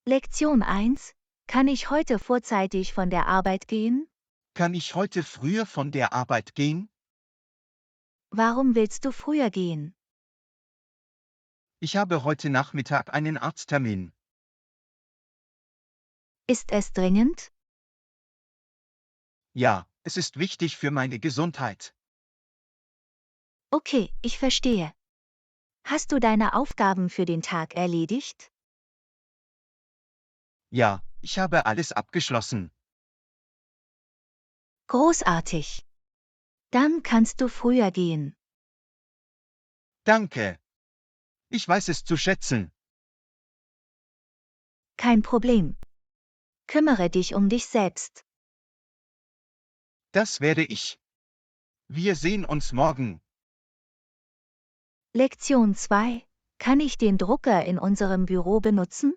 Lektion 1. Kann ich heute vorzeitig von der Arbeit gehen? Kann ich heute früher von der Arbeit gehen? Warum willst du früher gehen? Ich habe heute Nachmittag einen Arzttermin. Ist es dringend? Ja, es ist wichtig für meine Gesundheit. Okay, ich verstehe. Hast du deine Aufgaben für den Tag erledigt? Ja, ich habe alles abgeschlossen. Großartig. Dann kannst du früher gehen. Danke. Ich weiß es zu schätzen. Kein Problem. Kümmere dich um dich selbst. Das werde ich. Wir sehen uns morgen. Lektion 2. Kann ich den Drucker in unserem Büro benutzen?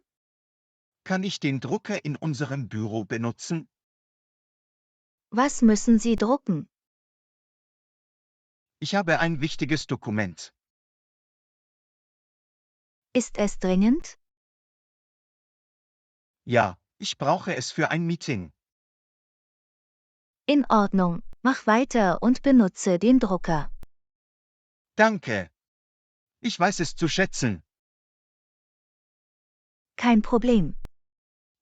Kann ich den Drucker in unserem Büro benutzen? Was müssen Sie drucken? Ich habe ein wichtiges Dokument. Ist es dringend? Ja, ich brauche es für ein Meeting. In Ordnung, mach weiter und benutze den Drucker. Danke. Ich weiß es zu schätzen. Kein Problem.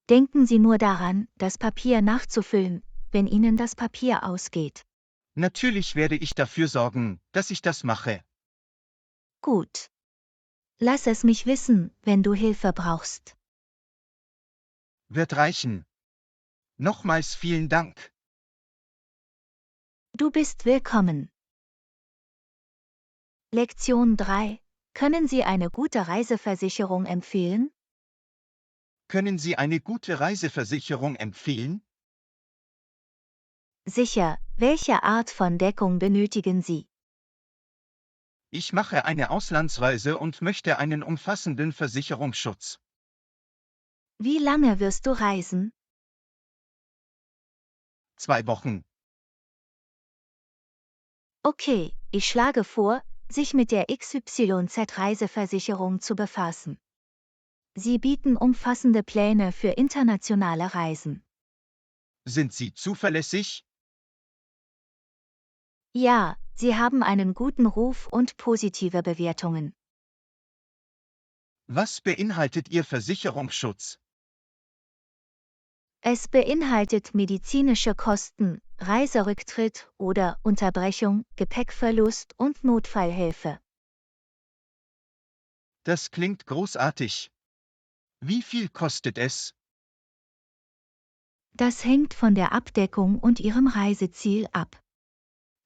Denken Sie nur daran, das Papier nachzufüllen, wenn Ihnen das Papier ausgeht. Natürlich werde ich dafür sorgen, dass ich das mache. Gut. Lass es mich wissen, wenn du Hilfe brauchst. Wird reichen. Nochmals vielen Dank. Du bist willkommen. Lektion 3. Können Sie eine gute Reiseversicherung empfehlen? Können Sie eine gute Reiseversicherung empfehlen? Sicher, welche Art von Deckung benötigen Sie? Ich mache eine Auslandsreise und möchte einen umfassenden Versicherungsschutz. Wie lange wirst du reisen? 2 Wochen. Okay, ich schlage vor, sich mit der XYZ-Reiseversicherung zu befassen. Sie bieten umfassende Pläne für internationale Reisen. Sind Sie zuverlässig? Ja, sie haben einen guten Ruf und positive Bewertungen. Was beinhaltet Ihr Versicherungsschutz? Es beinhaltet medizinische Kosten, Reiserücktritt oder Unterbrechung, Gepäckverlust und Notfallhilfe. Das klingt großartig. Wie viel kostet es? Das hängt von der Abdeckung und Ihrem Reiseziel ab.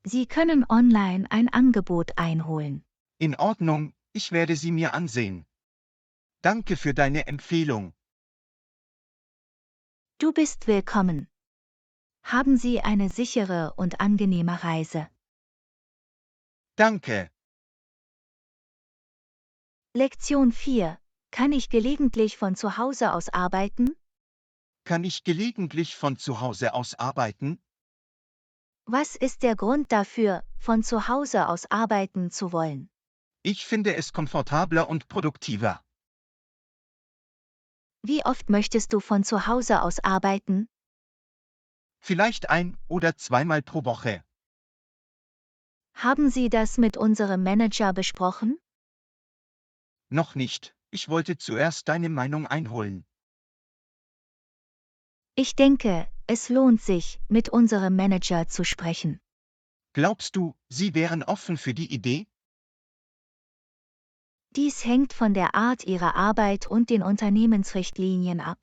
Sie können online ein Angebot einholen. In Ordnung, ich werde sie mir ansehen. Danke für deine Empfehlung. Du bist willkommen. Haben Sie eine sichere und angenehme Reise. Danke. Lektion 4. Kann ich gelegentlich von zu Hause aus arbeiten? Kann ich gelegentlich von zu Hause aus arbeiten? Was ist der Grund dafür, von zu Hause aus arbeiten zu wollen? Ich finde es komfortabler und produktiver. Wie oft möchtest du von zu Hause aus arbeiten? Vielleicht 1 oder 2-mal pro Woche. Haben Sie das mit unserem Manager besprochen? Noch nicht. Ich wollte zuerst deine Meinung einholen. Ich denke, es lohnt sich, mit unserem Manager zu sprechen. Glaubst du, sie wären offen für die Idee? Dies hängt von der Art Ihrer Arbeit und den Unternehmensrichtlinien ab.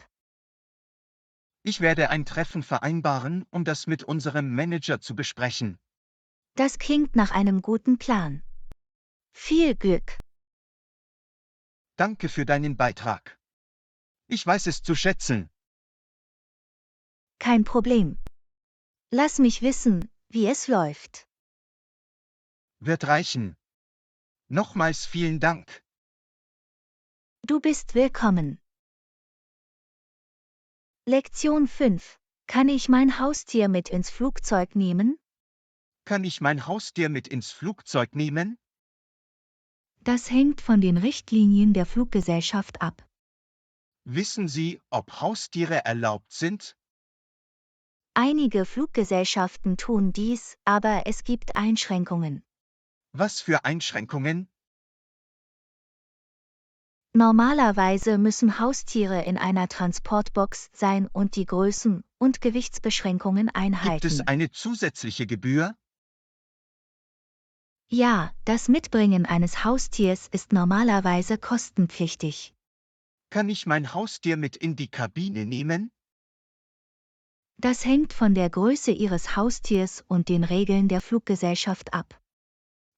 Ich werde ein Treffen vereinbaren, um das mit unserem Manager zu besprechen. Das klingt nach einem guten Plan. Viel Glück! Danke für deinen Beitrag. Ich weiß es zu schätzen. Kein Problem. Lass mich wissen, wie es läuft. Wird reichen. Nochmals vielen Dank. Du bist willkommen. Lektion 5. Kann ich mein Haustier mit ins Flugzeug nehmen? Kann ich mein Haustier mit ins Flugzeug nehmen? Das hängt von den Richtlinien der Fluggesellschaft ab. Wissen Sie, ob Haustiere erlaubt sind? Einige Fluggesellschaften tun dies, aber es gibt Einschränkungen. Was für Einschränkungen? Normalerweise müssen Haustiere in einer Transportbox sein und die Größen- und Gewichtsbeschränkungen Gibt es einhalten. eine zusätzliche Gebühr? Ja, das Mitbringen eines Haustiers ist normalerweise kostenpflichtig. Kann ich mein Haustier mit in die Kabine nehmen? Das hängt von der Größe Ihres Haustiers und den Regeln der Fluggesellschaft ab.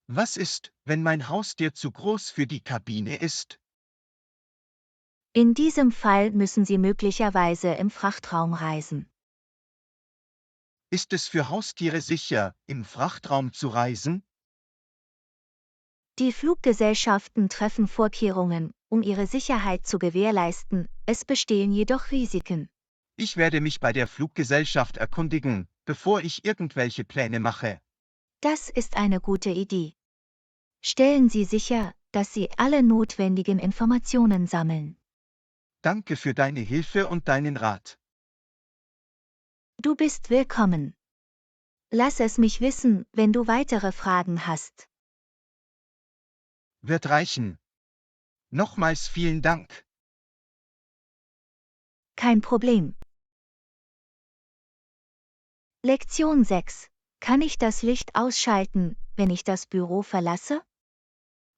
Was ist, wenn mein Haustier zu groß für die Kabine ist? In diesem Fall müssen Sie möglicherweise im Frachtraum reisen. Ist es für Haustiere sicher, im Frachtraum zu reisen? Die Fluggesellschaften treffen Vorkehrungen, um ihre Sicherheit zu gewährleisten, es bestehen jedoch Risiken. Ich werde mich bei der Fluggesellschaft erkundigen, bevor ich irgendwelche Pläne mache. Das ist eine gute Idee. Stellen Sie sicher, dass Sie alle notwendigen Informationen sammeln. Danke für deine Hilfe und deinen Rat. Du bist willkommen. Lass es mich wissen, wenn du weitere Fragen hast. Wird reichen. Nochmals vielen Dank. Kein Problem. Lektion 6. Kann ich das Licht ausschalten, wenn ich das Büro verlasse?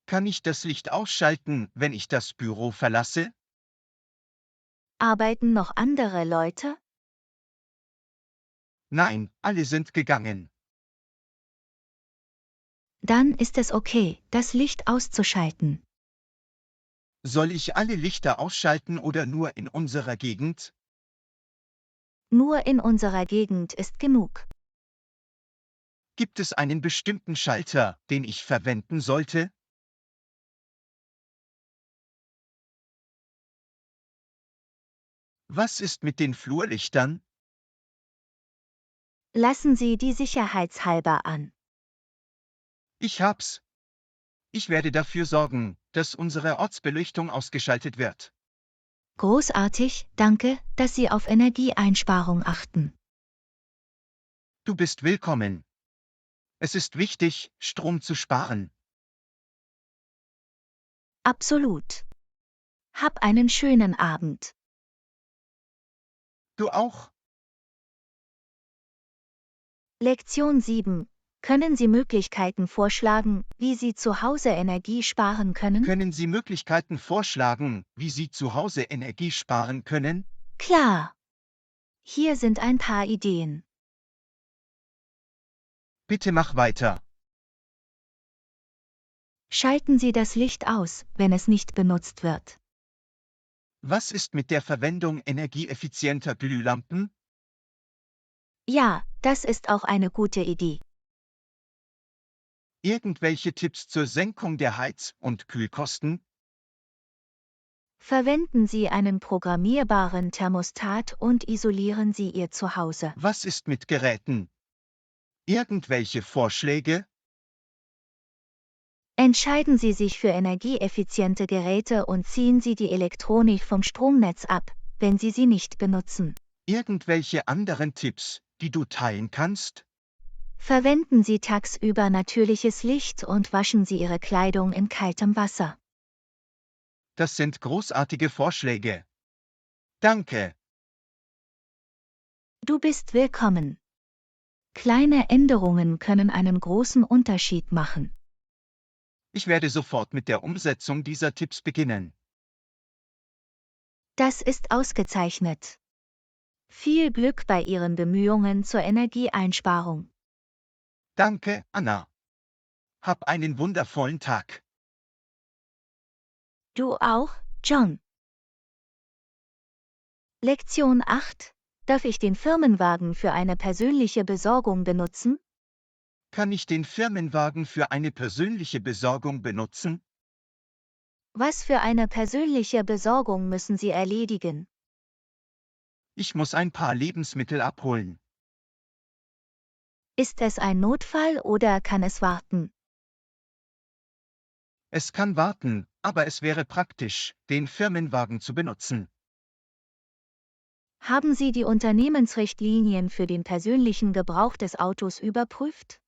Kann ich das Licht ausschalten, wenn ich das Büro verlasse? Arbeiten noch andere Leute? Nein, alle sind gegangen. Dann ist es okay, das Licht auszuschalten. Soll ich alle Lichter ausschalten oder nur in unserer Gegend? Nur in unserer Gegend ist genug. Gibt es einen bestimmten Schalter, den ich verwenden sollte? Was ist mit den Flurlichtern? Lassen Sie die sicherheitshalber an. Ich hab's. Ich werde dafür sorgen, dass unsere Ortsbeleuchtung ausgeschaltet wird. Großartig, danke, dass Sie auf Energieeinsparung achten. Du bist willkommen. Es ist wichtig, Strom zu sparen. Absolut. Hab einen schönen Abend. Du auch? Lektion 7. Können Sie Möglichkeiten vorschlagen, wie Sie zu Hause Energie sparen können? Können Sie Möglichkeiten vorschlagen, wie Sie zu Hause Energie sparen können? Klar. Hier sind ein paar Ideen. Bitte mach weiter. Schalten Sie das Licht aus, wenn es nicht benutzt wird. Was ist mit der Verwendung energieeffizienter Glühlampen? Ja, das ist auch eine gute Idee. Irgendwelche Tipps zur Senkung der Heiz- und Kühlkosten? Verwenden Sie einen programmierbaren Thermostat und isolieren Sie Ihr Zuhause. Was ist mit Geräten? Irgendwelche Vorschläge? Entscheiden Sie sich für energieeffiziente Geräte und ziehen Sie die Elektronik vom Stromnetz ab, wenn Sie sie nicht benutzen. Irgendwelche anderen Tipps, die du teilen kannst? Verwenden Sie tagsüber natürliches Licht und waschen Sie Ihre Kleidung in kaltem Wasser. Das sind großartige Vorschläge. Danke. Du bist willkommen. Kleine Änderungen können einen großen Unterschied machen. Ich werde sofort mit der Umsetzung dieser Tipps beginnen. Das ist ausgezeichnet. Viel Glück bei Ihren Bemühungen zur Energieeinsparung. Danke, Anna. Hab einen wundervollen Tag. Du auch, John. Lektion 8. Darf ich den Firmenwagen für eine persönliche Besorgung benutzen? Kann ich den Firmenwagen für eine persönliche Besorgung benutzen? Was für eine persönliche Besorgung müssen Sie erledigen? Ich muss ein paar Lebensmittel abholen. Ist es ein Notfall oder kann es warten? Es kann warten, aber es wäre praktisch, den Firmenwagen zu benutzen. Haben Sie die Unternehmensrichtlinien für den persönlichen Gebrauch des Autos überprüft?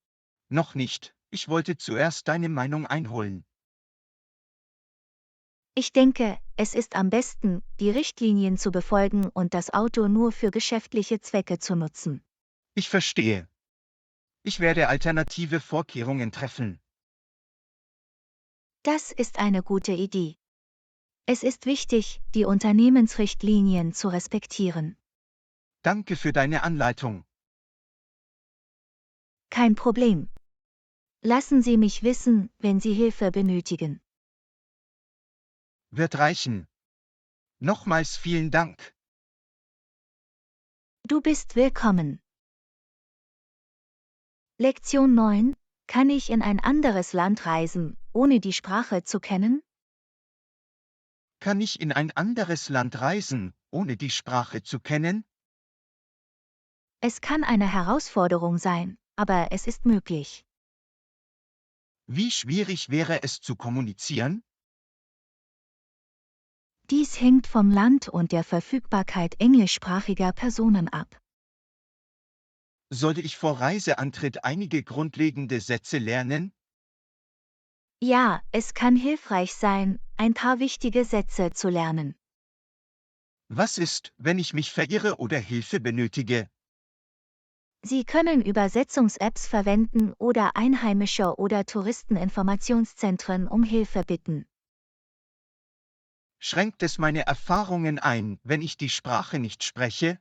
Noch nicht. Ich wollte zuerst deine Meinung einholen. Ich denke, es ist am besten, die Richtlinien zu befolgen und das Auto nur für geschäftliche Zwecke zu nutzen. Ich verstehe. Ich werde alternative Vorkehrungen treffen. Das ist eine gute Idee. Es ist wichtig, die Unternehmensrichtlinien zu respektieren. Danke für deine Anleitung. Kein Problem. Lassen Sie mich wissen, wenn Sie Hilfe benötigen. Wird reichen. Nochmals vielen Dank. Du bist willkommen. Lektion 9. Kann ich in ein anderes Land reisen, ohne die Sprache zu kennen? Kann ich in ein anderes Land reisen, ohne die Sprache zu kennen? Es kann eine Herausforderung sein, aber es ist möglich. Wie schwierig wäre es zu kommunizieren? Dies hängt vom Land und der Verfügbarkeit englischsprachiger Personen ab. Sollte ich vor Reiseantritt einige grundlegende Sätze lernen? Ja, es kann hilfreich sein, ein paar wichtige Sätze zu lernen. Was ist, wenn ich mich verirre oder Hilfe benötige? Sie können Übersetzungs-Apps verwenden oder Einheimische oder Touristeninformationszentren um Hilfe bitten. Schränkt es meine Erfahrungen ein, wenn ich die Sprache nicht spreche?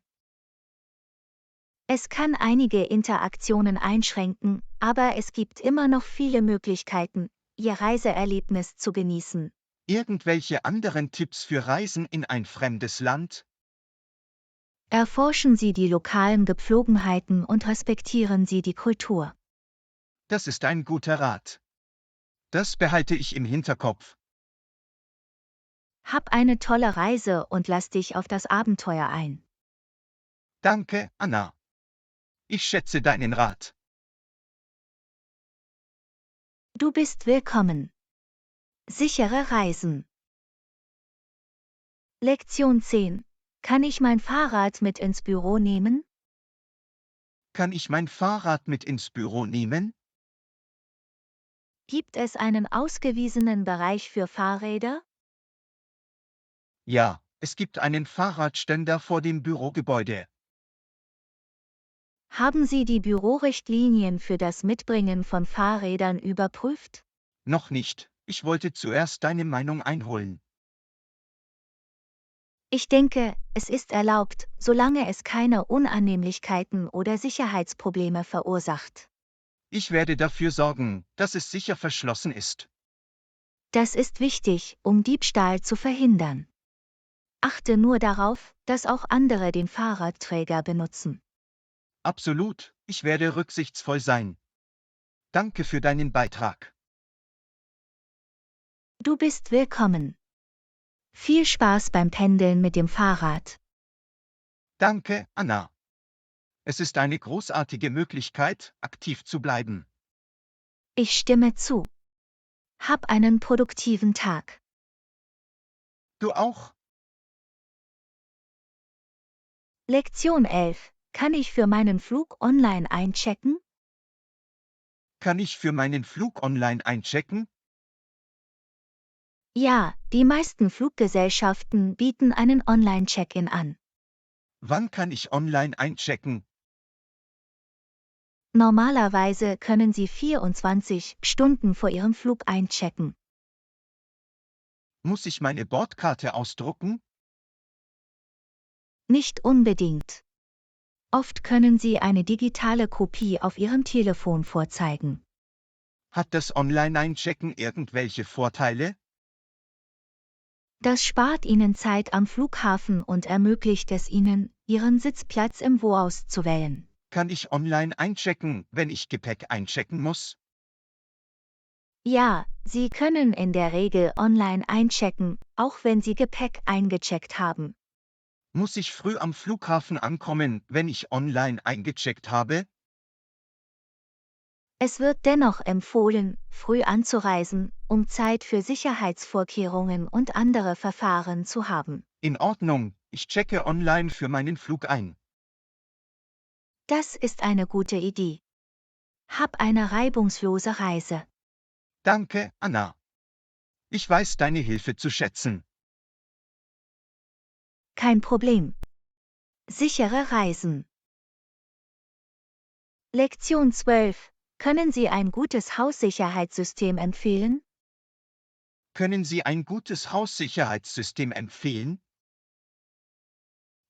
Es kann einige Interaktionen einschränken, aber es gibt immer noch viele Möglichkeiten, Ihr Reiseerlebnis zu genießen. Irgendwelche anderen Tipps für Reisen in ein fremdes Land? Erforschen Sie die lokalen Gepflogenheiten und respektieren Sie die Kultur. Das ist ein guter Rat. Das behalte ich im Hinterkopf. Hab eine tolle Reise und lass dich auf das Abenteuer ein. Danke, Anna. Ich schätze deinen Rat. Du bist willkommen. Sichere Reisen. Lektion 10. Kann ich mein Fahrrad mit ins Büro nehmen? Kann ich mein Fahrrad mit ins Büro nehmen? Gibt es einen ausgewiesenen Bereich für Fahrräder? Ja, es gibt einen Fahrradständer vor dem Bürogebäude. Haben Sie die Bürorichtlinien für das Mitbringen von Fahrrädern überprüft? Noch nicht. Ich wollte zuerst deine Meinung einholen. Ich denke, es ist erlaubt, solange es keine Unannehmlichkeiten oder Sicherheitsprobleme verursacht. Ich werde dafür sorgen, dass es sicher verschlossen ist. Das ist wichtig, um Diebstahl zu verhindern. Achte nur darauf, dass auch andere den Fahrradträger benutzen. Absolut, ich werde rücksichtsvoll sein. Danke für deinen Beitrag. Du bist willkommen. Viel Spaß beim Pendeln mit dem Fahrrad. Danke, Anna. Es ist eine großartige Möglichkeit, aktiv zu bleiben. Ich stimme zu. Hab einen produktiven Tag. Du auch? Lektion 11. Kann ich für meinen Flug online einchecken? Kann ich für meinen Flug online einchecken? Ja, die meisten Fluggesellschaften bieten einen Online-Check-in an. Wann kann ich online einchecken? Normalerweise können Sie 24 Stunden vor Ihrem Flug einchecken. Muss ich meine Bordkarte ausdrucken? Nicht unbedingt. Oft können Sie eine digitale Kopie auf Ihrem Telefon vorzeigen. Hat das Online-Einchecken irgendwelche Vorteile? Das spart Ihnen Zeit am Flughafen und ermöglicht es Ihnen, Ihren Sitzplatz im Voraus zu wählen. Kann ich online einchecken, wenn ich Gepäck einchecken muss? Ja, Sie können in der Regel online einchecken, auch wenn Sie Gepäck eingecheckt haben. Muss ich früh am Flughafen ankommen, wenn ich online eingecheckt habe? Es wird dennoch empfohlen, früh anzureisen, um Zeit für Sicherheitsvorkehrungen und andere Verfahren zu haben. In Ordnung, Ich checke online für meinen Flug ein. Das ist eine gute Idee. Hab eine reibungslose Reise. Danke, Anna. Ich weiß deine Hilfe zu schätzen. Kein Problem. Sichere Reisen. Lektion 12. Können Sie ein gutes Haussicherheitssystem empfehlen? Können Sie ein gutes Haussicherheitssystem empfehlen?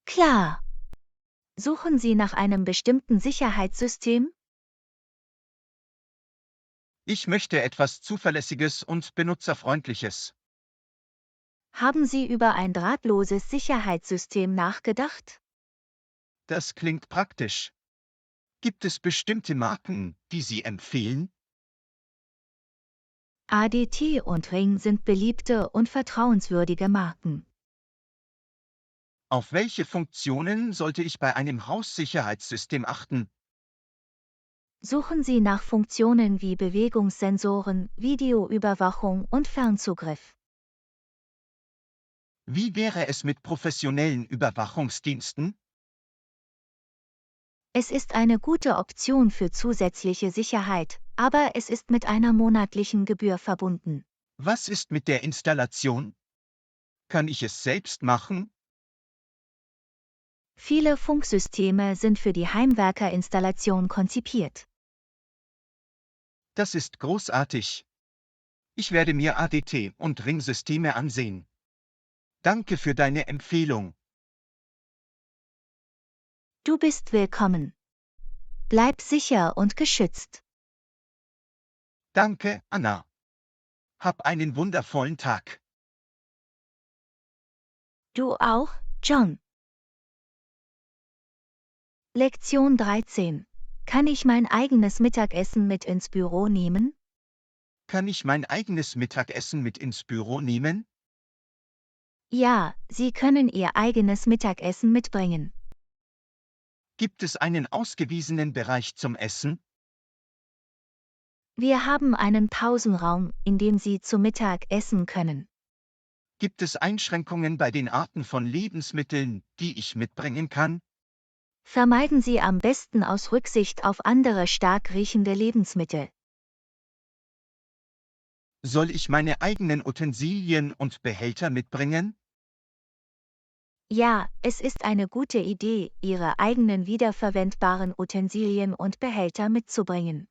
Klar. Suchen Sie nach einem bestimmten Sicherheitssystem? Ich möchte etwas Zuverlässiges und Benutzerfreundliches. Haben Sie über ein drahtloses Sicherheitssystem nachgedacht? Das klingt praktisch. Gibt es bestimmte Marken, die Sie empfehlen? ADT und Ring sind beliebte und vertrauenswürdige Marken. Auf welche Funktionen sollte ich bei einem Haussicherheitssystem achten? Suchen Sie nach Funktionen wie Bewegungssensoren, Videoüberwachung und Fernzugriff. Wie wäre es mit professionellen Überwachungsdiensten? Es ist eine gute Option für zusätzliche Sicherheit, aber es ist mit einer monatlichen Gebühr verbunden. Was ist mit der Installation? Kann ich es selbst machen? Viele Funksysteme sind für die Heimwerkerinstallation konzipiert. Das ist großartig. Ich werde mir ADT und Ringsysteme ansehen. Danke für deine Empfehlung. Du bist willkommen. Bleib sicher und geschützt. Danke, Anna. Hab einen wundervollen Tag. Du auch, John. Lektion 13. Kann ich mein eigenes Mittagessen mit ins Büro nehmen? Kann ich mein eigenes Mittagessen mit ins Büro nehmen? Ja, Sie können Ihr eigenes Mittagessen mitbringen. Gibt es einen ausgewiesenen Bereich zum Essen? Wir haben einen Pausenraum, in dem Sie zu Mittag essen können. Gibt es Einschränkungen bei den Arten von Lebensmitteln, die ich mitbringen kann? Vermeiden Sie am besten aus Rücksicht auf andere stark riechende Lebensmittel. Soll ich meine eigenen Utensilien und Behälter mitbringen? Ja, es ist eine gute Idee, Ihre eigenen wiederverwendbaren Utensilien und Behälter mitzubringen.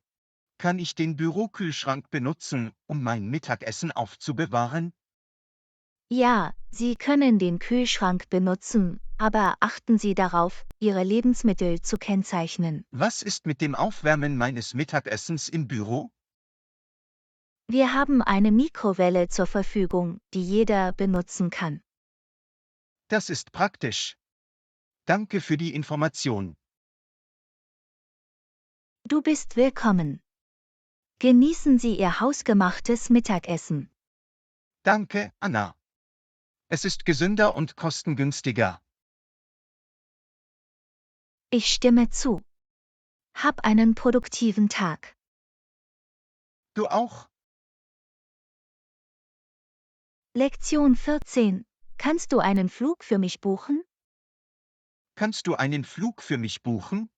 Kann ich den Bürokühlschrank benutzen, um mein Mittagessen aufzubewahren? Ja, Sie können den Kühlschrank benutzen, aber achten Sie darauf, Ihre Lebensmittel zu kennzeichnen. Was ist mit dem Aufwärmen meines Mittagessens im Büro? Wir haben eine Mikrowelle zur Verfügung, die jeder benutzen kann. Das ist praktisch. Danke für die Information. Du bist willkommen. Genießen Sie Ihr hausgemachtes Mittagessen. Danke, Anna. Es ist gesünder und kostengünstiger. Ich stimme zu. Hab einen produktiven Tag. Du auch? Lektion 14. Kannst du einen Flug für mich buchen? Kannst du einen Flug für mich buchen?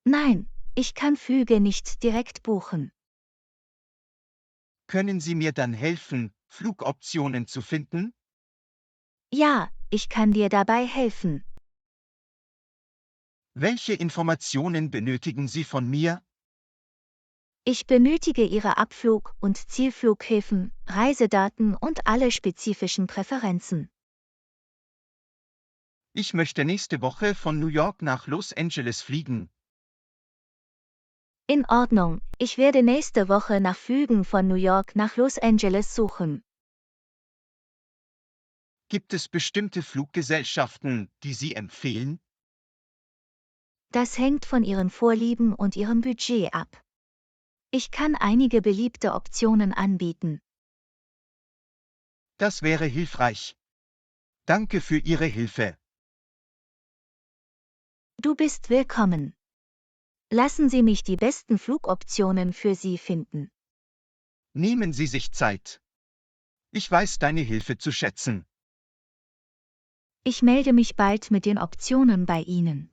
Nein, ich kann Flüge nicht direkt buchen. Können Sie mir dann helfen, Flugoptionen zu finden? Ja, ich kann dir dabei helfen. Welche Informationen benötigen Sie von mir? Ich benötige Ihre Abflug- und Zielflughäfen, Reisedaten und alle spezifischen Präferenzen. Ich möchte nächste Woche von New York nach Los Angeles fliegen. In Ordnung, ich werde nächste Woche nach Flügen von New York nach Los Angeles suchen. Gibt es bestimmte Fluggesellschaften, die Sie empfehlen? Das hängt von Ihren Vorlieben und Ihrem Budget ab. Ich kann einige beliebte Optionen anbieten. Das wäre hilfreich. Danke für Ihre Hilfe. Du bist willkommen. Lassen Sie mich die besten Flugoptionen für Sie finden. Nehmen Sie sich Zeit. Ich weiß deine Hilfe zu schätzen. Ich melde mich bald mit den Optionen bei Ihnen.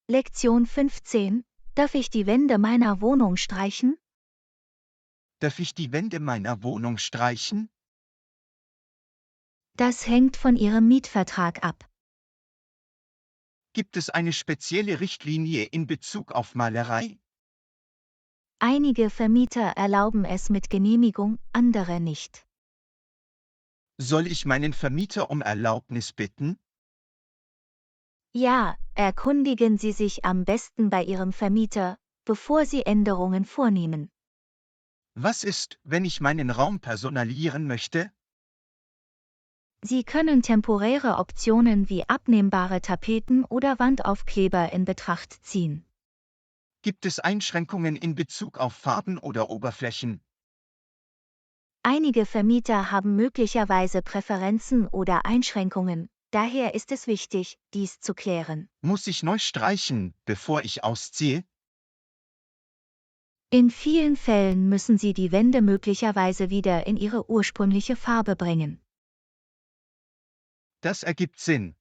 Lektion 15. Darf ich die Wände meiner Wohnung streichen? Darf ich die Wände meiner Wohnung streichen? Das hängt von Ihrem Mietvertrag ab. Gibt es eine spezielle Richtlinie in Bezug auf Malerei? Einige Vermieter erlauben es mit Genehmigung, andere nicht. Soll ich meinen Vermieter um Erlaubnis bitten? Ja, erkundigen Sie sich am besten bei Ihrem Vermieter, bevor Sie Änderungen vornehmen. Was ist, wenn ich meinen Raum personalisieren möchte? Sie können temporäre Optionen wie abnehmbare Tapeten oder Wandaufkleber in Betracht ziehen. Gibt es Einschränkungen in Bezug auf Farben oder Oberflächen? Einige Vermieter haben möglicherweise Präferenzen oder Einschränkungen, daher ist es wichtig, dies zu klären. Muss ich neu streichen, bevor ich ausziehe? In vielen Fällen müssen Sie die Wände möglicherweise wieder in ihre ursprüngliche Farbe bringen. Das ergibt Sinn.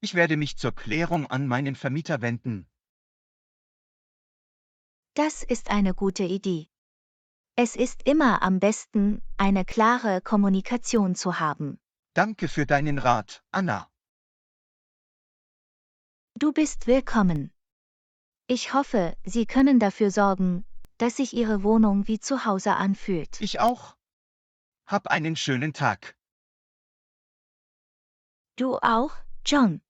Ich werde mich zur Klärung an meinen Vermieter wenden. Das ist eine gute Idee. Es ist immer am besten, eine klare Kommunikation zu haben. Danke für deinen Rat, Anna. Du bist willkommen. Ich hoffe, Sie können dafür sorgen, dass sich Ihre Wohnung wie zu Hause anfühlt. Ich auch. Hab einen schönen Tag. Du auch, John.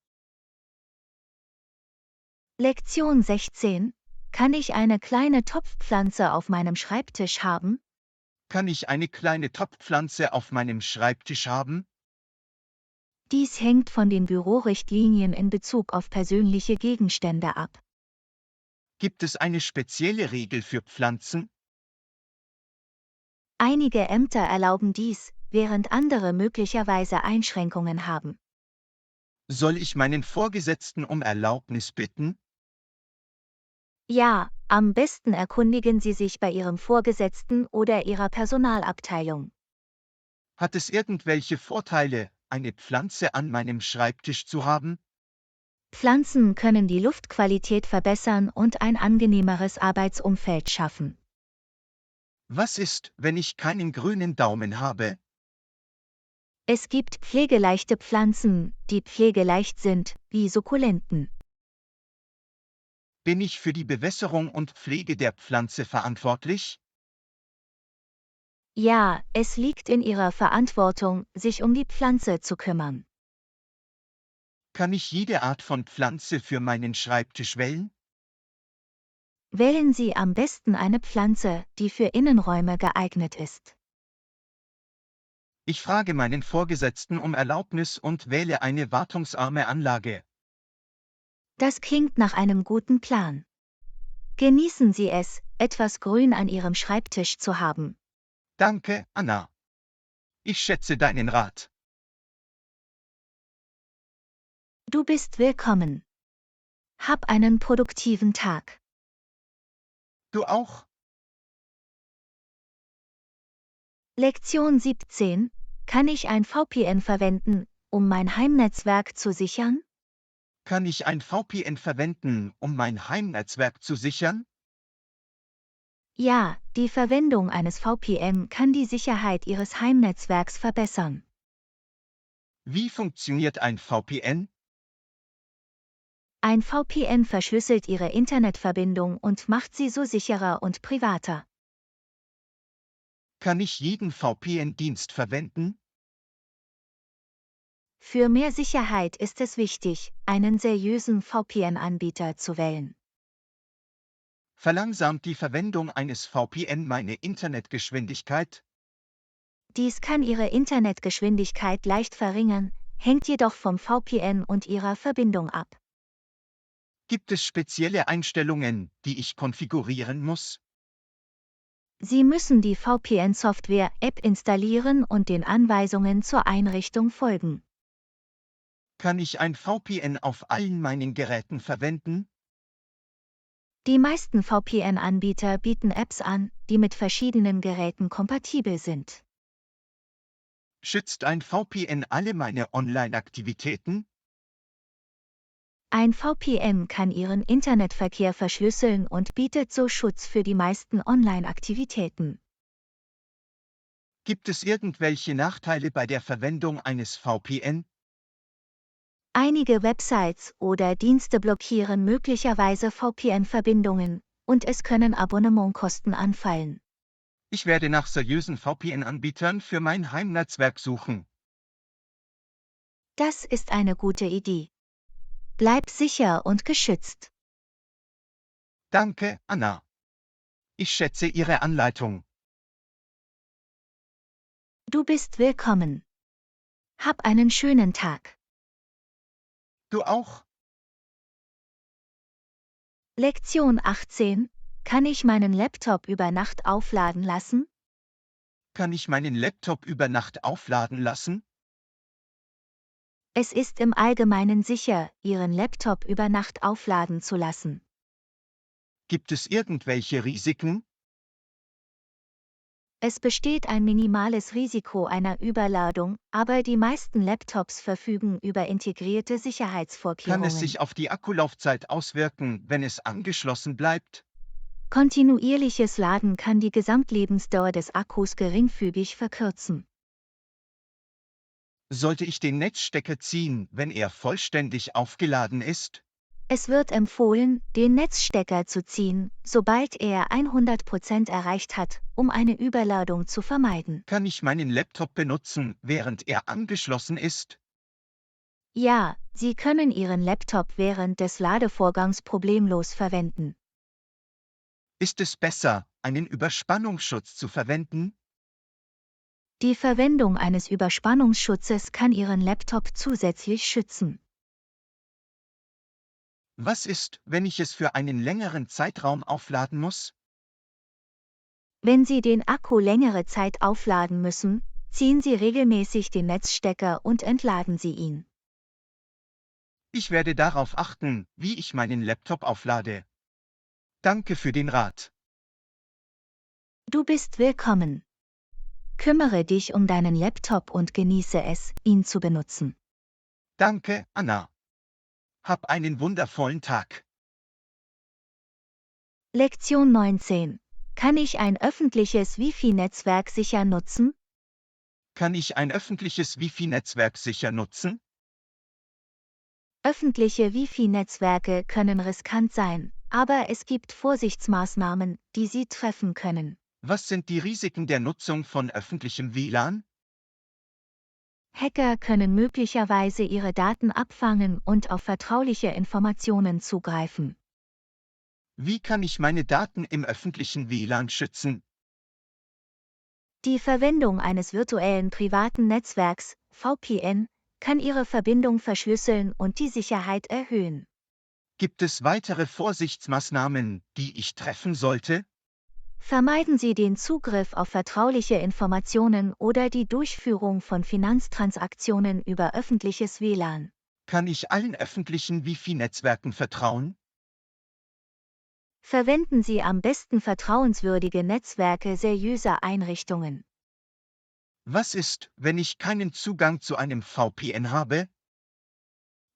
Lektion 16. Kann ich eine kleine Topfpflanze auf meinem Schreibtisch haben? Kann ich eine kleine Topfpflanze auf meinem Schreibtisch haben? Dies hängt von den Bürorichtlinien in Bezug auf persönliche Gegenstände ab. Gibt es eine spezielle Regel für Pflanzen? Einige Ämter erlauben dies, während andere möglicherweise Einschränkungen haben. Soll ich meinen Vorgesetzten um Erlaubnis bitten? Ja, am besten erkundigen Sie sich bei Ihrem Vorgesetzten oder Ihrer Personalabteilung. Hat es irgendwelche Vorteile, eine Pflanze an meinem Schreibtisch zu haben? Pflanzen können die Luftqualität verbessern und ein angenehmeres Arbeitsumfeld schaffen. Was ist, wenn ich keinen grünen Daumen habe? Es gibt pflegeleichte Pflanzen, die pflegeleicht sind, wie Sukkulenten. Bin ich für die Bewässerung und Pflege der Pflanze verantwortlich? Ja, es liegt in Ihrer Verantwortung, sich um die Pflanze zu kümmern. Kann ich jede Art von Pflanze für meinen Schreibtisch wählen? Wählen Sie am besten eine Pflanze, die für Innenräume geeignet ist. Ich frage meinen Vorgesetzten um Erlaubnis und wähle eine wartungsarme Anlage. Das klingt nach einem guten Plan. Genießen Sie es, etwas Grün an Ihrem Schreibtisch zu haben. Danke, Anna. Ich schätze deinen Rat. Du bist willkommen. Hab einen produktiven Tag. Du auch? Lektion 17. Kann ich ein VPN verwenden, um mein Heimnetzwerk zu sichern? Kann ich ein VPN verwenden, um mein Heimnetzwerk zu sichern? Ja, die Verwendung eines VPN kann die Sicherheit Ihres Heimnetzwerks verbessern. Wie funktioniert ein VPN? Ein VPN verschlüsselt Ihre Internetverbindung und macht sie so sicherer und privater. Kann ich jeden VPN-Dienst verwenden? Für mehr Sicherheit ist es wichtig, einen seriösen VPN-Anbieter zu wählen. Verlangsamt die Verwendung eines VPN meine Internetgeschwindigkeit? Dies kann Ihre Internetgeschwindigkeit leicht verringern, hängt jedoch vom VPN und Ihrer Verbindung ab. Gibt es spezielle Einstellungen, die ich konfigurieren muss? Sie müssen die VPN-Software-App installieren und den Anweisungen zur Einrichtung folgen. Kann ich ein VPN auf allen meinen Geräten verwenden? Die meisten VPN-Anbieter bieten Apps an, die mit verschiedenen Geräten kompatibel sind. Schützt ein VPN alle meine Online-Aktivitäten? Ein VPN kann Ihren Internetverkehr verschlüsseln und bietet so Schutz für die meisten Online-Aktivitäten. Gibt es irgendwelche Nachteile bei der Verwendung eines VPN? Einige Websites oder Dienste blockieren möglicherweise VPN-Verbindungen, und es können Abonnementkosten anfallen. Ich werde nach seriösen VPN-Anbietern für mein Heimnetzwerk suchen. Das ist eine gute Idee. Bleib sicher und geschützt. Danke, Anna. Ich schätze Ihre Anleitung. Du bist willkommen. Hab einen schönen Tag. Du auch? Lektion 18. Kann ich meinen Laptop über Nacht aufladen lassen? Kann ich meinen Laptop über Nacht aufladen lassen? Es ist im Allgemeinen sicher, Ihren Laptop über Nacht aufladen zu lassen. Gibt es irgendwelche Risiken? Es besteht ein minimales Risiko einer Überladung, aber die meisten Laptops verfügen über integrierte Kann es Sicherheitsvorkehrungen. sich auf die Akkulaufzeit auswirken, wenn es angeschlossen bleibt? Kontinuierliches Laden kann die Gesamtlebensdauer des Akkus geringfügig verkürzen. Sollte ich den Netzstecker ziehen, wenn er vollständig aufgeladen ist? Es wird empfohlen, den Netzstecker zu ziehen, sobald er 100% erreicht hat, um eine Überladung zu vermeiden. Kann ich meinen Laptop benutzen, während er angeschlossen ist? Ja, Sie können Ihren Laptop während des Ladevorgangs problemlos verwenden. Ist es besser, einen Überspannungsschutz zu verwenden? Die Verwendung eines Überspannungsschutzes kann Ihren Laptop zusätzlich schützen. Was ist, wenn ich es für einen längeren Zeitraum aufladen muss? Wenn Sie den Akku längere Zeit aufladen müssen, ziehen Sie regelmäßig den Netzstecker und entladen Sie ihn. Ich werde darauf achten, wie ich meinen Laptop auflade. Danke für den Rat. Du bist willkommen. Kümmere dich um deinen Laptop und genieße es, ihn zu benutzen. Danke, Anna. Hab einen wundervollen Tag. Lektion 19. Kann ich ein öffentliches Wi-Fi-Netzwerk sicher nutzen? Kann ich ein öffentliches Wi-Fi-Netzwerk sicher nutzen? Öffentliche Wi-Fi-Netzwerke können riskant sein, aber es gibt Vorsichtsmaßnahmen, die Sie treffen können. Was sind die Risiken der Nutzung von öffentlichem WLAN? Hacker können möglicherweise Ihre Daten abfangen und auf vertrauliche Informationen zugreifen. Wie kann ich meine Daten im öffentlichen WLAN schützen? Die Verwendung eines virtuellen privaten Netzwerks, VPN, kann Ihre Verbindung verschlüsseln und die Sicherheit erhöhen. Gibt es weitere Vorsichtsmaßnahmen, die ich treffen sollte? Vermeiden Sie den Zugriff auf vertrauliche Informationen oder die Durchführung von Finanztransaktionen über öffentliches WLAN. Kann ich allen öffentlichen Wi-Fi-Netzwerken vertrauen? Verwenden Sie am besten vertrauenswürdige Netzwerke seriöser Einrichtungen. Was ist, wenn ich keinen Zugang zu einem VPN habe?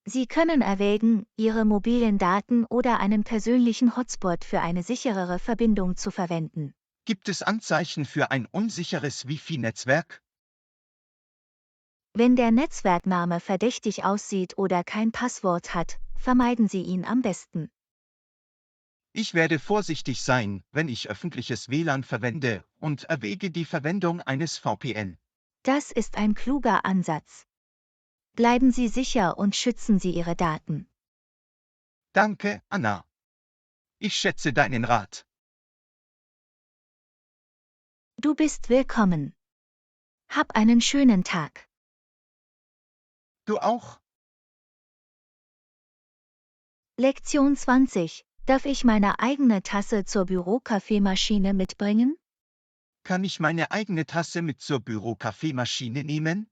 Sie können erwägen, Ihre mobilen Daten oder einen persönlichen Hotspot für eine sicherere Verbindung zu verwenden. Gibt es Anzeichen für ein unsicheres Wi-Fi-Netzwerk? Wenn der Netzwerkname verdächtig aussieht oder kein Passwort hat, vermeiden Sie ihn am besten. Ich werde vorsichtig sein, wenn ich öffentliches WLAN verwende und erwäge die Verwendung eines VPN. Das ist ein kluger Ansatz. Bleiben Sie sicher und schützen Sie Ihre Daten. Danke, Anna. Ich schätze deinen Rat. Du bist willkommen. Hab einen schönen Tag. Du auch? Lektion 20. Darf ich meine eigene Tasse zur Bürokaffeemaschine mitbringen? Kann ich meine eigene Tasse mit zur Bürokaffeemaschine nehmen?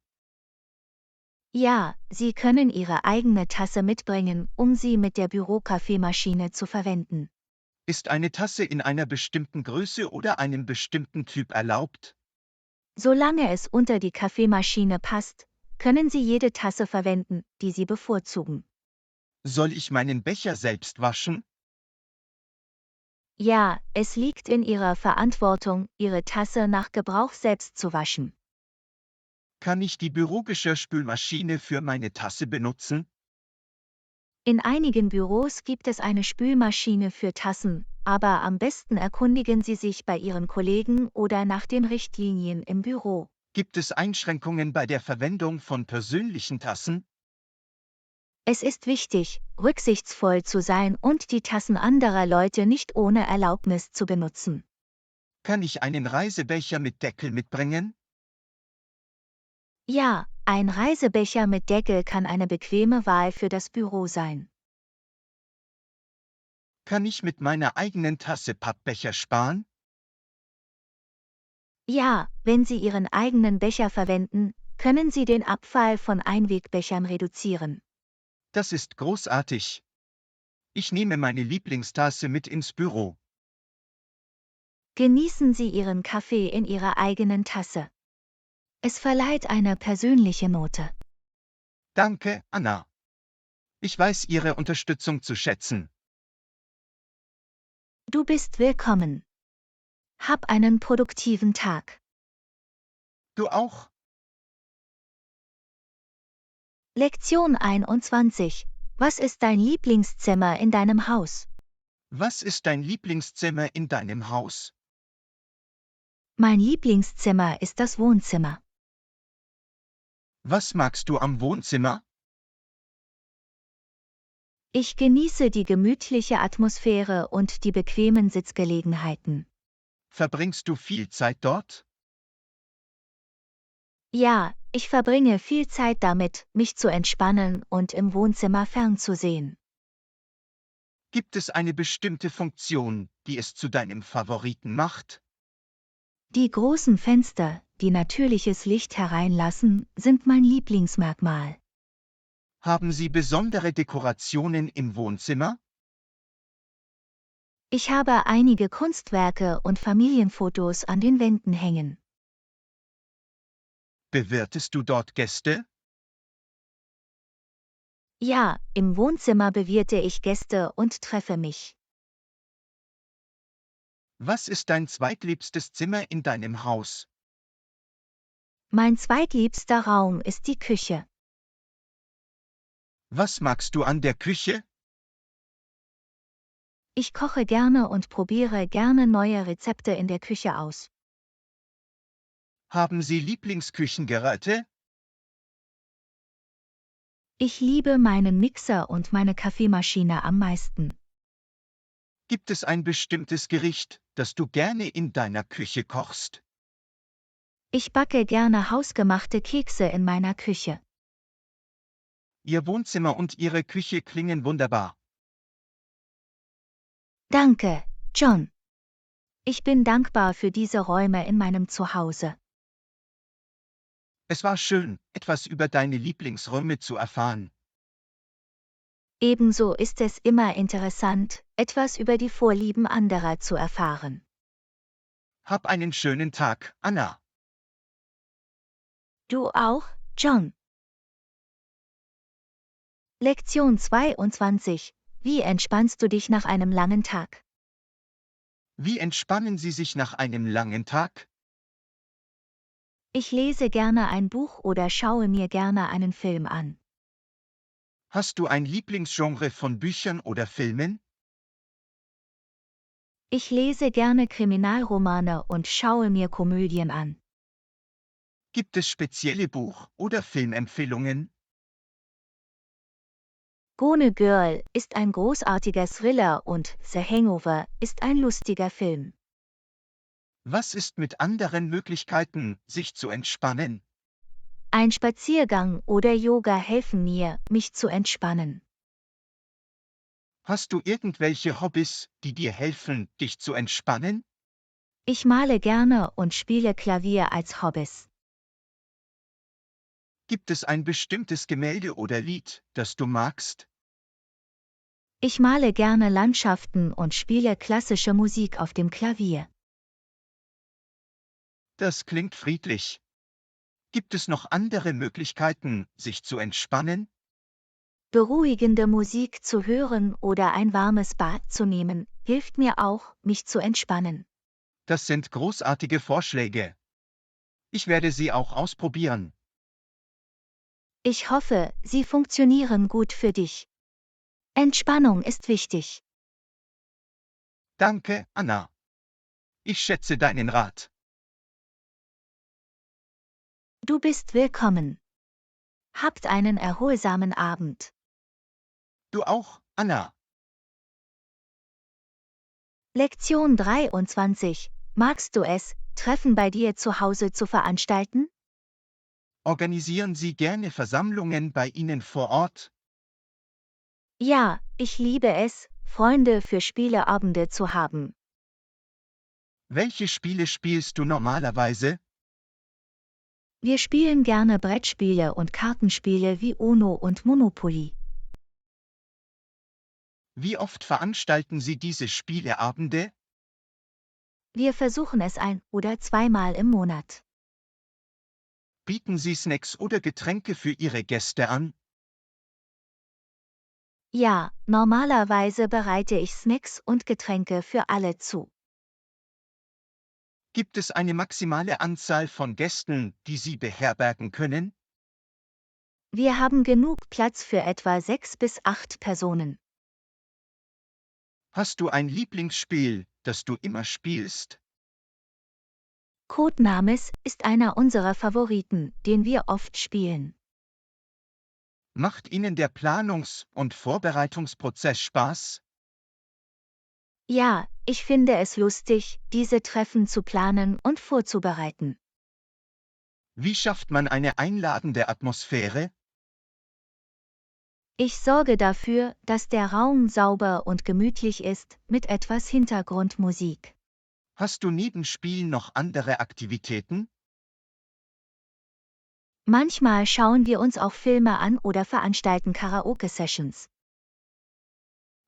Ja, Sie können Ihre eigene Tasse mitbringen, um sie mit der Bürokaffeemaschine zu verwenden. Ist eine Tasse in einer bestimmten Größe oder einem bestimmten Typ erlaubt? Solange es unter die Kaffeemaschine passt, können Sie jede Tasse verwenden, die Sie bevorzugen. Soll ich meinen Becher selbst waschen? Ja, es liegt in Ihrer Verantwortung, Ihre Tasse nach Gebrauch selbst zu waschen. Kann ich die Bürogeschirrspülmaschine für meine Tasse benutzen? In einigen Büros gibt es eine Spülmaschine für Tassen, aber am besten erkundigen Sie sich bei Ihren Kollegen oder nach den Richtlinien im Büro. Gibt es Einschränkungen bei der Verwendung von persönlichen Tassen? Es ist wichtig, rücksichtsvoll zu sein und die Tassen anderer Leute nicht ohne Erlaubnis zu benutzen. Kann ich einen Reisebecher mit Deckel mitbringen? Ja, ein Reisebecher mit Deckel kann eine bequeme Wahl für das Büro sein. Kann ich mit meiner eigenen Tasse Pappbecher sparen? Ja, wenn Sie Ihren eigenen Becher verwenden, können Sie den Abfall von Einwegbechern reduzieren. Das ist großartig. Ich nehme meine Lieblingstasse mit ins Büro. Genießen Sie Ihren Kaffee in Ihrer eigenen Tasse. Es verleiht eine persönliche Note. Danke, Anna. Ich weiß Ihre Unterstützung zu schätzen. Du bist willkommen. Hab einen produktiven Tag. Du auch? Lektion 21. Was ist dein Lieblingszimmer in deinem Haus? Was ist dein Lieblingszimmer in deinem Haus? Mein Lieblingszimmer ist das Wohnzimmer. Was magst du am Wohnzimmer? Ich genieße die gemütliche Atmosphäre und die bequemen Sitzgelegenheiten. Verbringst du viel Zeit dort? Ja, ich verbringe viel Zeit damit, mich zu entspannen und im Wohnzimmer fernzusehen. Gibt es eine bestimmte Funktion, die es zu deinem Favoriten macht? Die großen Fenster, die natürliches Licht hereinlassen, sind mein Lieblingsmerkmal. Haben sie besondere Dekorationen im Wohnzimmer? Ich habe einige Kunstwerke und Familienfotos an den Wänden hängen. Bewirtest du dort Gäste? Ja, im Wohnzimmer bewirte ich Gäste und treffe mich. Was ist dein zweitliebstes Zimmer in deinem Haus? Mein zweitliebster Raum ist die Küche. Was magst du an der Küche? Ich koche gerne und probiere gerne neue Rezepte in der Küche aus. Haben sie Lieblingsküchengeräte? Ich liebe meinen Mixer und meine Kaffeemaschine am meisten. Gibt es ein bestimmtes Gericht, das du gerne in deiner Küche kochst? Ich backe gerne hausgemachte Kekse in meiner Küche. Ihr Wohnzimmer und Ihre Küche klingen wunderbar. Danke, John. Ich bin dankbar für diese Räume in meinem Zuhause. Es war schön, etwas über deine Lieblingsräume zu erfahren. Ebenso ist es immer interessant, etwas über die Vorlieben anderer zu erfahren. Hab einen schönen Tag, Anna. Du auch, John. Lektion 22. Wie entspannst du dich nach einem langen Tag? Wie entspannen Sie sich nach einem langen Tag? Ich lese gerne ein Buch oder schaue mir gerne einen Film an. Hast du ein Lieblingsgenre von Büchern oder Filmen? Ich lese gerne Kriminalromane und schaue mir Komödien an. Gibt es spezielle Buch- oder Filmempfehlungen? Gone Girl ist ein großartiger Thriller und The Hangover ist ein lustiger Film. Was ist mit anderen Möglichkeiten, sich zu entspannen? Ein Spaziergang oder Yoga helfen mir, mich zu entspannen. Hast du irgendwelche Hobbys, die dir helfen, dich zu entspannen? Ich male gerne und spiele Klavier als Hobbys. Gibt es ein bestimmtes Gemälde oder Lied, das du magst? Ich male gerne Landschaften und spiele klassische Musik auf dem Klavier. Das klingt friedlich. Gibt es noch andere Möglichkeiten, sich zu entspannen? Beruhigende Musik zu hören oder ein warmes Bad zu nehmen, hilft mir auch, mich zu entspannen. Das sind großartige Vorschläge. Ich werde sie auch ausprobieren. Ich hoffe, sie funktionieren gut für dich. Entspannung ist wichtig. Danke, Anna. Ich schätze deinen Rat. Du bist willkommen. Habt einen erholsamen Abend. Du auch, Anna. Lektion 23. Magst du es, Treffen bei dir zu Hause zu veranstalten? Organisieren Sie gerne Versammlungen bei Ihnen vor Ort? Ja, ich liebe es, Freunde für Spieleabende zu haben. Welche Spiele spielst du normalerweise? Wir spielen gerne Brettspiele und Kartenspiele wie Uno und Monopoly. Wie oft veranstalten Sie diese Spieleabende? Wir versuchen es ein- oder zweimal im Monat. Bieten Sie Snacks oder Getränke für Ihre Gäste an? Ja, normalerweise bereite ich Snacks und Getränke für alle zu. Gibt es eine maximale Anzahl von Gästen, die Sie beherbergen können? Wir haben genug Platz für etwa 6 bis 8 Personen. Hast du ein Lieblingsspiel, das du immer spielst? Codenames ist einer unserer Favoriten, den wir oft spielen. Macht Ihnen der Planungs- und Vorbereitungsprozess Spaß? Ja, ich finde es lustig, diese Treffen zu planen und vorzubereiten. Wie schafft man eine einladende Atmosphäre? Ich sorge dafür, dass der Raum sauber und gemütlich ist, mit etwas Hintergrundmusik. Hast du neben Spielen noch andere Aktivitäten? Manchmal schauen wir uns auch Filme an oder veranstalten Karaoke-Sessions.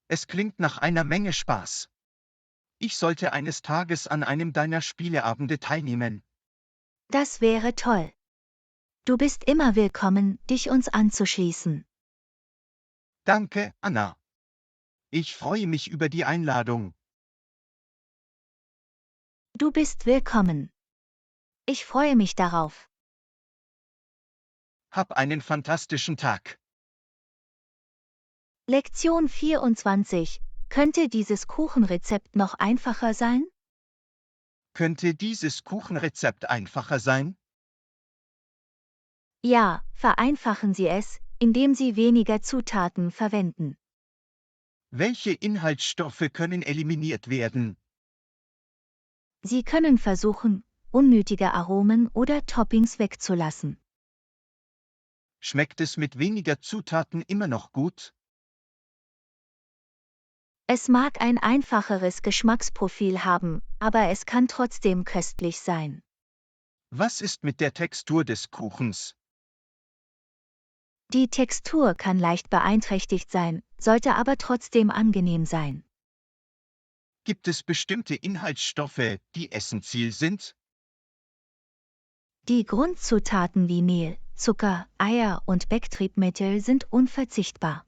Es klingt nach einer Menge Spaß. Ich sollte eines Tages an einem deiner Spieleabende teilnehmen. Das wäre toll. Du bist immer willkommen, dich uns anzuschließen. Danke, Anna. Ich freue mich über die Einladung. Du bist willkommen. Ich freue mich darauf. Hab einen fantastischen Tag. Lektion 24. Könnte dieses Kuchenrezept noch einfacher sein? Könnte dieses Kuchenrezept einfacher sein? Ja, vereinfachen Sie es, indem Sie weniger Zutaten verwenden. Welche Inhaltsstoffe können eliminiert werden? Sie können versuchen, unnötige Aromen oder Toppings wegzulassen. Schmeckt es mit weniger Zutaten immer noch gut? Es mag ein einfacheres Geschmacksprofil haben, aber es kann trotzdem köstlich sein. Was ist mit der Textur des Kuchens? Die Textur kann leicht beeinträchtigt sein, sollte aber trotzdem angenehm sein. Gibt es bestimmte Inhaltsstoffe, die essentiell sind? Die Grundzutaten wie Mehl, Zucker, Eier und Backtriebmittel sind unverzichtbar.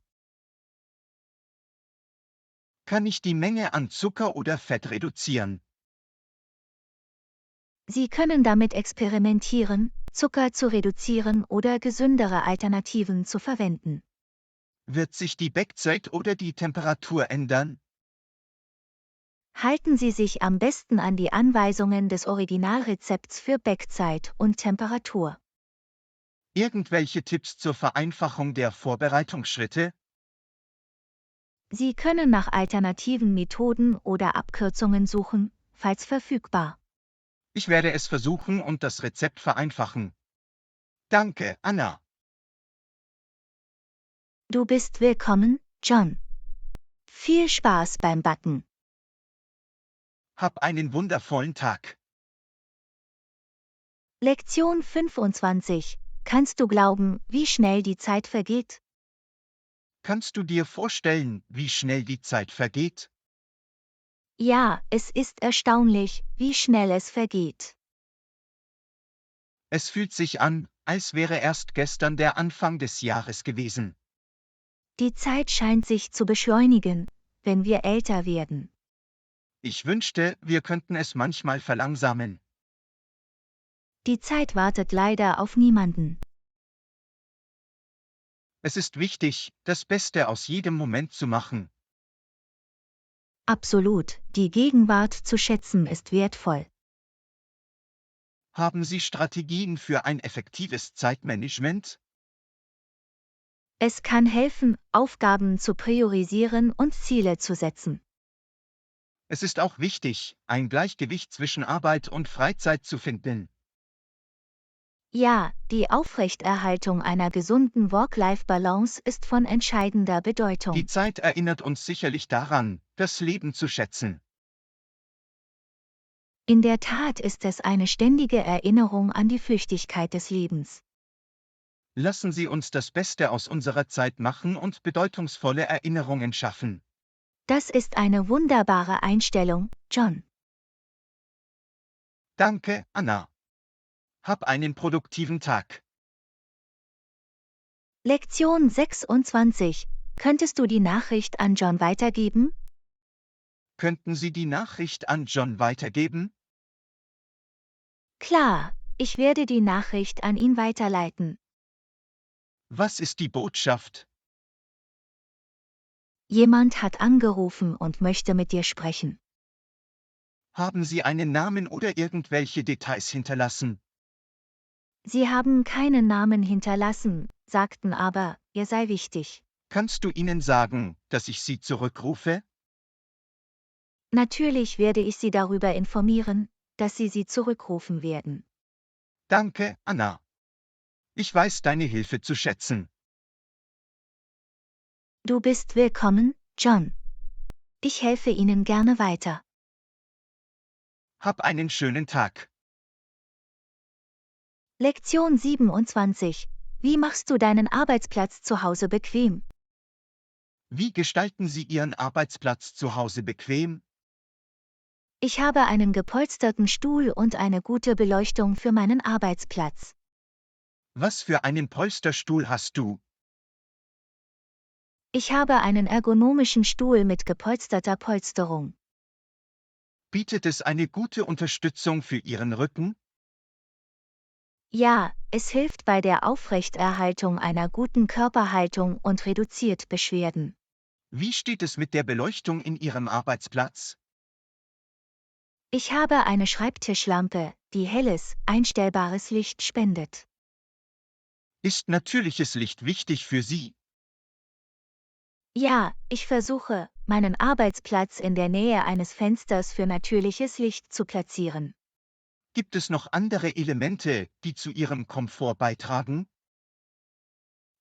Kann ich die Menge an Zucker oder Fett reduzieren? Sie können damit experimentieren, Zucker zu reduzieren oder gesündere Alternativen zu verwenden. Wird sich die Backzeit oder die Temperatur ändern? Halten Sie sich am besten an die Anweisungen des Originalrezepts für Backzeit und Temperatur. Irgendwelche Tipps zur Vereinfachung der Vorbereitungsschritte? Sie können nach alternativen Methoden oder Abkürzungen suchen, falls verfügbar. Ich werde es versuchen und das Rezept vereinfachen. Danke, Anna. Du bist willkommen, John. Viel Spaß beim Backen. Hab einen wundervollen Tag. Lektion 25. Kannst du glauben, wie schnell die Zeit vergeht? Kannst du dir vorstellen, wie schnell die Zeit vergeht? Ja, es ist erstaunlich, wie schnell es vergeht. Es fühlt sich an, als wäre erst gestern der Anfang des Jahres gewesen. Die Zeit scheint sich zu beschleunigen, wenn wir älter werden. Ich wünschte, wir könnten es manchmal verlangsamen. Die Zeit wartet leider auf niemanden. Es ist wichtig, das Beste aus jedem Moment zu machen. Absolut, die Gegenwart zu schätzen ist wertvoll. Haben Sie Strategien für ein effektives Zeitmanagement? Es kann helfen, Aufgaben zu priorisieren und Ziele zu setzen. Es ist auch wichtig, ein Gleichgewicht zwischen Arbeit und Freizeit zu finden. Ja, die Aufrechterhaltung einer gesunden Work-Life-Balance ist von entscheidender Die Bedeutung. Zeit erinnert uns sicherlich daran, das Leben zu schätzen. In der Tat ist es eine ständige Erinnerung an die Flüchtigkeit des Lebens. Lassen Sie uns das Beste aus unserer Zeit machen und bedeutungsvolle Erinnerungen schaffen. Das ist eine wunderbare Einstellung, John. Danke, Anna. Hab einen produktiven Tag. Lektion 26. Könntest du die Nachricht an John weitergeben? Könnten Sie die Nachricht an John weitergeben? Klar, ich werde die Nachricht an ihn weiterleiten. Was ist die Botschaft? Jemand hat angerufen und möchte mit dir sprechen. Haben Sie einen Namen oder irgendwelche Details hinterlassen? Sie haben keinen Namen hinterlassen, sagten aber, er sei wichtig. Kannst du ihnen sagen, dass ich sie zurückrufe? Natürlich werde ich Sie darüber informieren, dass Sie zurückrufen werden. Danke, Anna. Ich weiß deine Hilfe zu schätzen. Du bist willkommen, John. Ich helfe Ihnen gerne weiter. Hab einen schönen Tag. Lektion 27. Wie machst du deinen Arbeitsplatz zu Hause bequem? Wie gestalten Sie Ihren Arbeitsplatz zu Hause bequem? Ich habe einen gepolsterten Stuhl und eine gute Beleuchtung für meinen Arbeitsplatz. Was für einen Polsterstuhl hast du? Ich habe einen ergonomischen Stuhl mit gepolsterter Polsterung. Bietet es eine gute Unterstützung für Ihren Rücken? Ja, es hilft bei der Aufrechterhaltung einer guten Körperhaltung und reduziert Beschwerden. Wie steht es mit der Beleuchtung in Ihrem Arbeitsplatz? Ich habe eine Schreibtischlampe, die helles, einstellbares Licht spendet. Ist natürliches Licht wichtig für Sie? Ja, ich versuche, meinen Arbeitsplatz in der Nähe eines Fensters für natürliches Licht zu platzieren. Gibt es noch andere Elemente, die zu Ihrem Komfort beitragen?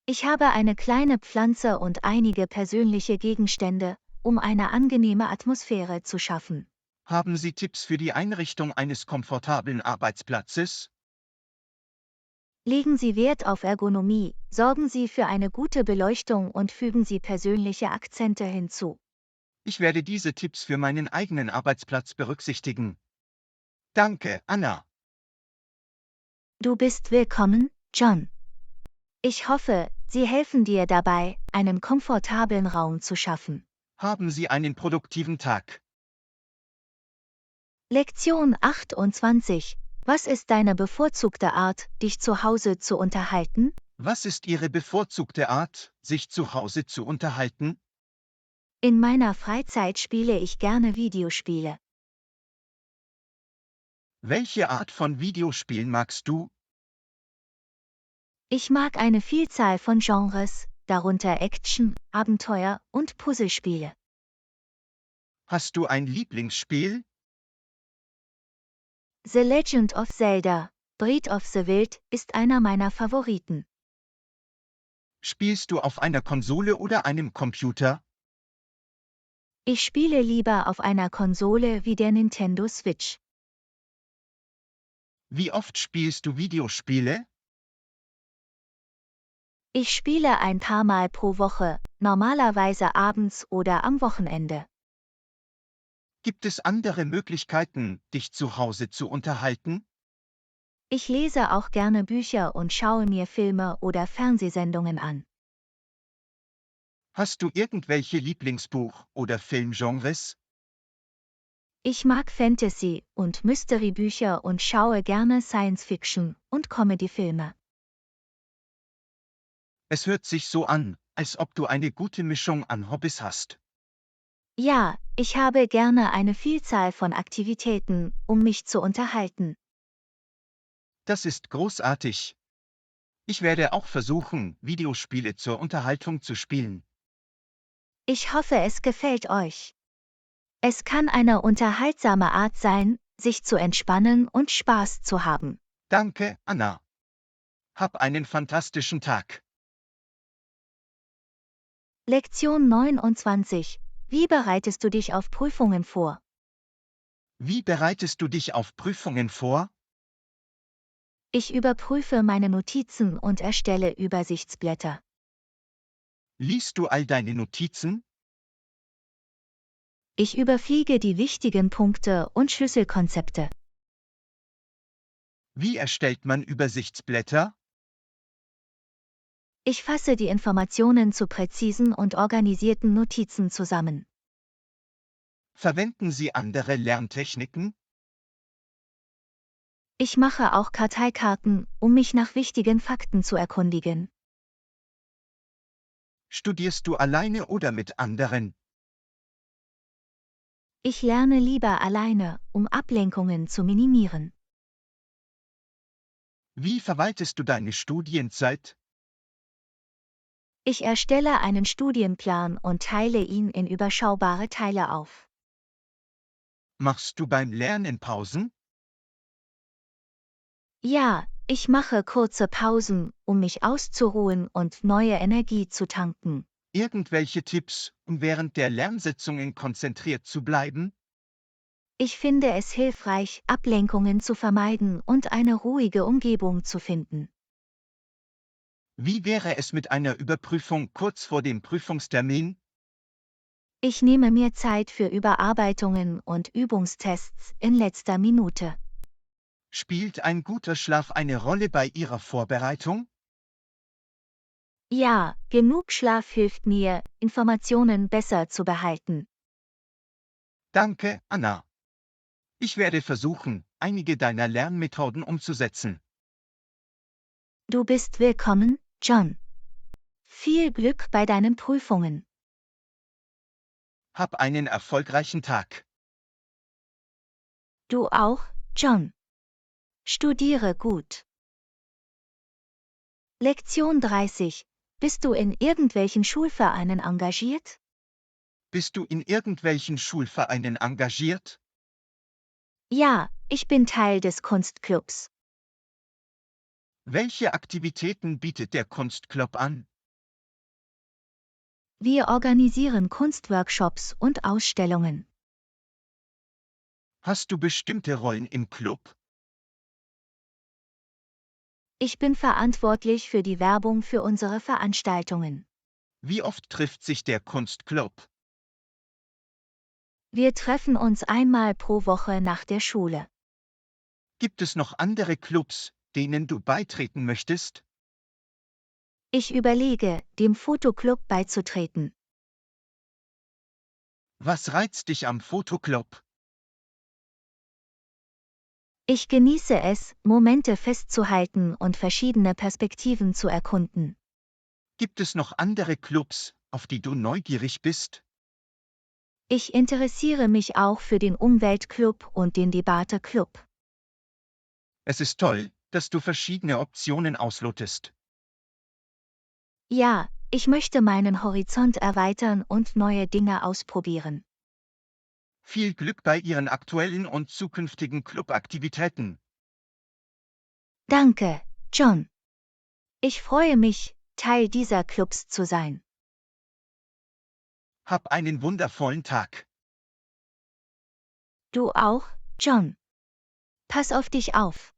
Ich habe eine kleine Pflanze und einige persönliche Gegenstände, um eine angenehme Atmosphäre zu schaffen. Haben Sie Tipps für die Einrichtung eines komfortablen Arbeitsplatzes? Legen Sie Wert auf Ergonomie, sorgen Sie für eine gute Beleuchtung und fügen Sie persönliche Akzente hinzu. Ich werde diese Tipps für meinen eigenen Arbeitsplatz berücksichtigen. Danke, Anna. Du bist willkommen, John. Ich hoffe, sie helfen dir dabei, einen komfortablen Raum zu schaffen. Haben Sie einen produktiven Tag. Lektion 28. Was ist deine bevorzugte Art, dich zu Hause zu unterhalten? Was ist Ihre bevorzugte Art, sich zu Hause zu unterhalten? In meiner Freizeit spiele ich gerne Videospiele. Welche Art von Videospielen magst du? Ich mag eine Vielzahl von Genres, darunter Action, Abenteuer und Puzzlespiele. Hast du ein Lieblingsspiel? The Legend of Zelda, Breath of the Wild, ist einer meiner Favoriten. Spielst du auf einer Konsole oder einem Computer? Ich spiele lieber auf einer Konsole wie der Nintendo Switch. Wie oft spielst du Videospiele? Ich spiele ein paar Mal pro Woche, normalerweise abends oder am Wochenende. Gibt es andere Möglichkeiten, dich zu Hause zu unterhalten? Ich lese auch gerne Bücher und schaue mir Filme oder Fernsehsendungen an. Hast du irgendwelche Lieblingsbuch- oder Filmgenres? Ich mag Fantasy- und Mystery-Bücher und schaue gerne Science-Fiction- und Comedy-Filme. Es hört sich so an, als ob du eine gute Mischung an Hobbys hast. Ja, ich habe gerne eine Vielzahl von Aktivitäten, um mich zu unterhalten. Das ist großartig. Ich werde auch versuchen, Videospiele zur Unterhaltung zu spielen. Ich hoffe, es gefällt euch. Es kann eine unterhaltsame Art sein, sich zu entspannen und Spaß zu haben. Danke, Anna. Hab einen fantastischen Tag. Lektion 29. Wie bereitest du dich auf Prüfungen vor? Wie bereitest du dich auf Prüfungen vor? Ich überprüfe meine Notizen und erstelle Übersichtsblätter. Liest du all deine Notizen? Ich überfliege die wichtigen Punkte und Schlüsselkonzepte. Wie erstellt man Übersichtsblätter? Ich fasse die Informationen zu präzisen und organisierten Notizen zusammen. Verwenden Sie andere Lerntechniken? Ich mache auch Karteikarten, um mich nach wichtigen Fakten zu erkundigen. Studierst du alleine oder mit anderen? Ich lerne lieber alleine, um Ablenkungen zu minimieren. Wie verwaltest du deine Studienzeit? Ich erstelle einen Studienplan und teile ihn in überschaubare Teile auf. Machst du beim Lernen Pausen? Ja, ich mache kurze Pausen, um mich auszuruhen und neue Energie zu tanken. Irgendwelche Tipps, um während der Lernsitzungen konzentriert zu bleiben? Ich finde es hilfreich, Ablenkungen zu vermeiden und eine ruhige Umgebung zu finden. Wie wäre es mit einer Überprüfung kurz vor dem Prüfungstermin? Ich nehme mir Zeit für Überarbeitungen und Übungstests in letzter Minute. Spielt ein guter Schlaf eine Rolle bei Ihrer Vorbereitung? Ja, genug Schlaf hilft mir, Informationen besser zu behalten. Danke, Anna. Ich werde versuchen, einige deiner Lernmethoden umzusetzen. Du bist willkommen, John. Viel Glück bei deinen Prüfungen. Hab einen erfolgreichen Tag. Du auch, John. Studiere gut. Lektion 30. Bist du in irgendwelchen Schulvereinen engagiert? Bist du in irgendwelchen Schulvereinen engagiert? Ja, ich bin Teil des Kunstclubs. Welche Aktivitäten bietet der Kunstclub an? Wir organisieren Kunstworkshops und Ausstellungen. Hast du bestimmte Rollen im Club? Ich bin verantwortlich für die Werbung für unsere Veranstaltungen. Wie oft trifft sich der Kunstclub? Wir treffen uns einmal pro Woche nach der Schule. Gibt es noch andere Clubs, denen du beitreten möchtest? Ich überlege, dem Fotoclub beizutreten. Was reizt dich am Fotoclub? Ich genieße es, Momente festzuhalten und verschiedene Perspektiven zu erkunden. Gibt es noch andere Clubs, auf die du neugierig bist? Ich interessiere mich auch für den Umweltclub und den Debatte-Club. Es ist toll, dass du verschiedene Optionen auslotest. Ja, ich möchte meinen Horizont erweitern und neue Dinge ausprobieren. Viel Glück bei Ihren aktuellen und zukünftigen Clubaktivitäten. Danke, John. Ich freue mich, Teil dieser Clubs zu sein. Hab einen wundervollen Tag. Du auch, John. Pass auf dich auf.